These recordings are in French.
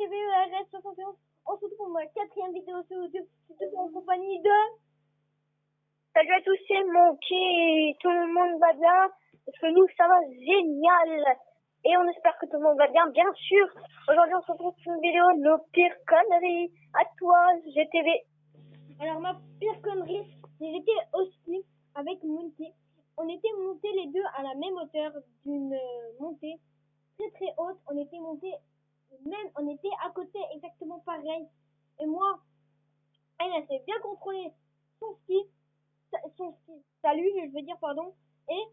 GTV ERS 71. On se retrouve pour ma 4e vidéo sur YouTube. Je suis en compagnie de... Salut à tous, c'est Monkey. Tout le monde va bien. Parce que nous, ça va génial. Et on espère que tout le monde va bien, bien sûr. Aujourd'hui, on se retrouve pour une vidéo de nos pires conneries. À toi, GTV. Alors, ma pire connerie, j'étais au ski avec Monkey. On était montés les deux à la même hauteur d'une montée très très haute. On était montés même, on était à côté exactement pareil. Et moi, elle s'est bien contrôlé son ski, sa luge, je veux dire, pardon. Et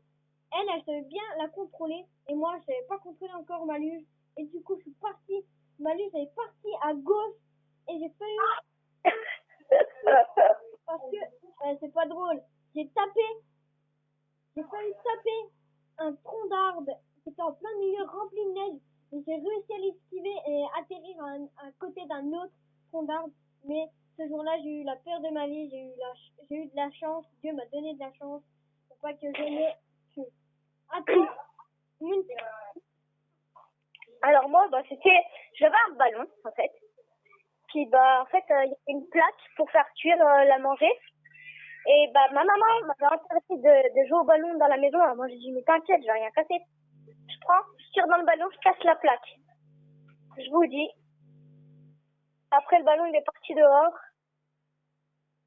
elle savait bien la contrôler. Et moi, je savais pas contrôler encore ma luge. Et du coup, je suis partie. Ma luge, elle est partie à gauche. Et j'ai failli. Parce que, c'est pas drôle. J'ai failli taper un tronc d'arbre qui était en plein milieu rempli de neige. Et j'ai réussi à l'esquiver et atterrir à côté d'un autre tronc d'arbre. Mais ce jour-là, j'ai eu la peur de ma vie. J'ai eu de la chance. Dieu m'a donné de la chance pour pas que je me tue. Attends. Alors moi, j'avais un ballon, en fait. Puis, il y avait une plaque pour faire cuire la manger. Et ma maman m'avait interdit de jouer au ballon dans la maison. Alors moi, j'ai dit, mais t'inquiète, j'ai rien cassé. Je tire dans le ballon, je casse la plaque. Je vous dis. Après, le ballon, il est parti dehors.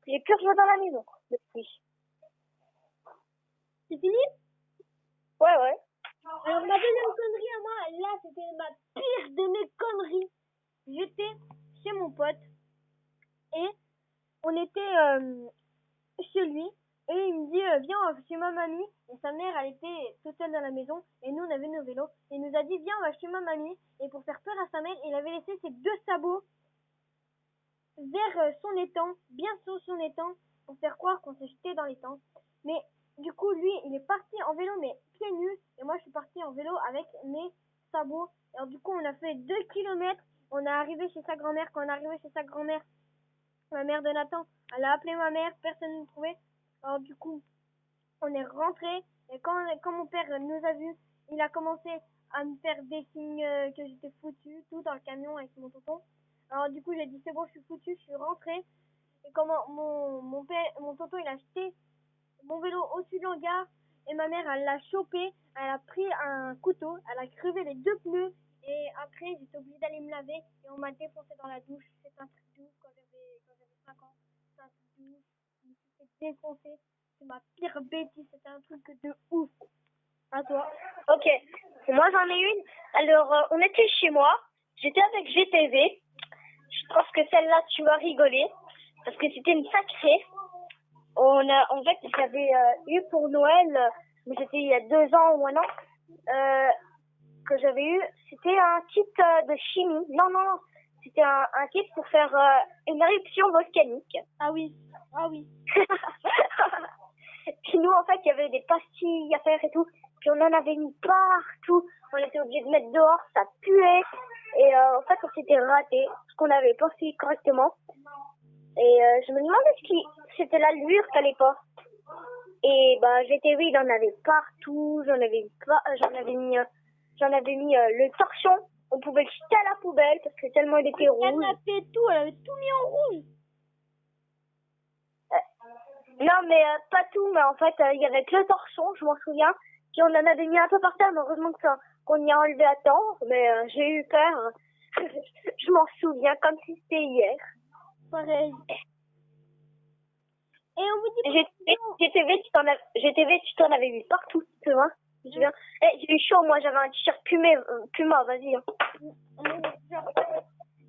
J'ai plus rejoué dans la maison depuis. C'est fini? Ouais. Alors, ma deuxième connerie à moi, là, c'était ma pire de mes conneries. J'étais chez mon pote et on était chez lui et il me dit viens, on va chez ma mamie. Et sa mère, elle était toute seule dans la maison et nous, on avait nos vélos. Et il nous a dit viens, on va chez ma mamie. Et pour faire peur à sa mère, il avait laissé ses 2 sabots vers son étang, bien sur son étang, pour faire croire qu'on s'est jeté dans l'étang. Mais du coup, lui, il est parti en vélo, mais pieds nus. Et moi, je suis partie en vélo avec mes sabots. Alors du coup, on a fait 2 kilomètres. On est arrivé chez sa grand-mère. Quand on est arrivé chez sa grand-mère, la mère de Nathan, elle a appelé ma mère, personne ne nous trouvait. Alors du coup, on est rentré. Et quand mon père nous a vus, il a commencé à me faire des signes que j'étais foutue, tout dans le camion avec mon tonton. Alors du coup, j'ai dit c'est bon, je suis foutue, je suis rentrée. Et comment mon tonton, il a jeté mon vélo au-dessus de l'hangar. Et ma mère, elle l'a chopé. Elle a pris un couteau. Elle a crevé les 2 pneus. Et après, j'étais obligée d'aller me laver. Et on m'a défoncé dans la douche. C'est un truc de ouf quand j'avais 5 ans. C'est un truc de ouf. Je me suis fait défoncer. C'est ma pire bêtise. C'était un truc de ouf. À toi. Ok. Moi, j'en ai une. Alors, on était chez moi. J'étais avec GTV. Je pense que celle-là, tu vas rigoler. Parce que c'était une sacrée. En fait, j'avais eu pour Noël, mais c'était il y a 2 ans ou 1 an, que j'avais eu. C'était un kit de chimie. Non. C'était un kit pour faire une éruption volcanique. Ah oui. Puis nous, en fait, il y avait des pastilles à faire et tout. Puis on en avait mis partout. On était obligé de mettre dehors, ça puait. Et en fait, on s'était raté, parce qu'on avait pensé correctement. Et je me demandais si c'était la lure qu'elle allait pas. Et GTV, il en avait partout. J'en avais mis le torchon. On pouvait le jeter à la poubelle parce que tellement il était rouge. Elle a fait tout. Elle avait tout mis en rouge. Non, mais pas tout. Mais en fait, il y avait que le torchon, je m'en souviens. Puis on en avait mis un peu par terre. Mais heureusement qu'on y a enlevé à temps. Mais j'ai eu peur. Je m'en souviens comme si c'était hier. Pareil. Et on vous dit GTV, tu t'en avais mis partout, tu vois. J'ai eu chaud, moi, j'avais un t-shirt Puma, vas-y. Hein.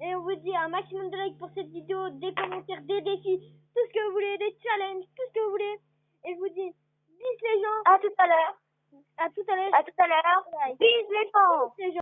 Et on vous dit un maximum de likes pour cette vidéo, des commentaires, des défis, tout ce que vous voulez, des challenges, tout ce que vous voulez. Et je vous dis, bis les gens. À tout à l'heure. À tout à l'heure. À tout à l'heure. Bis les gens.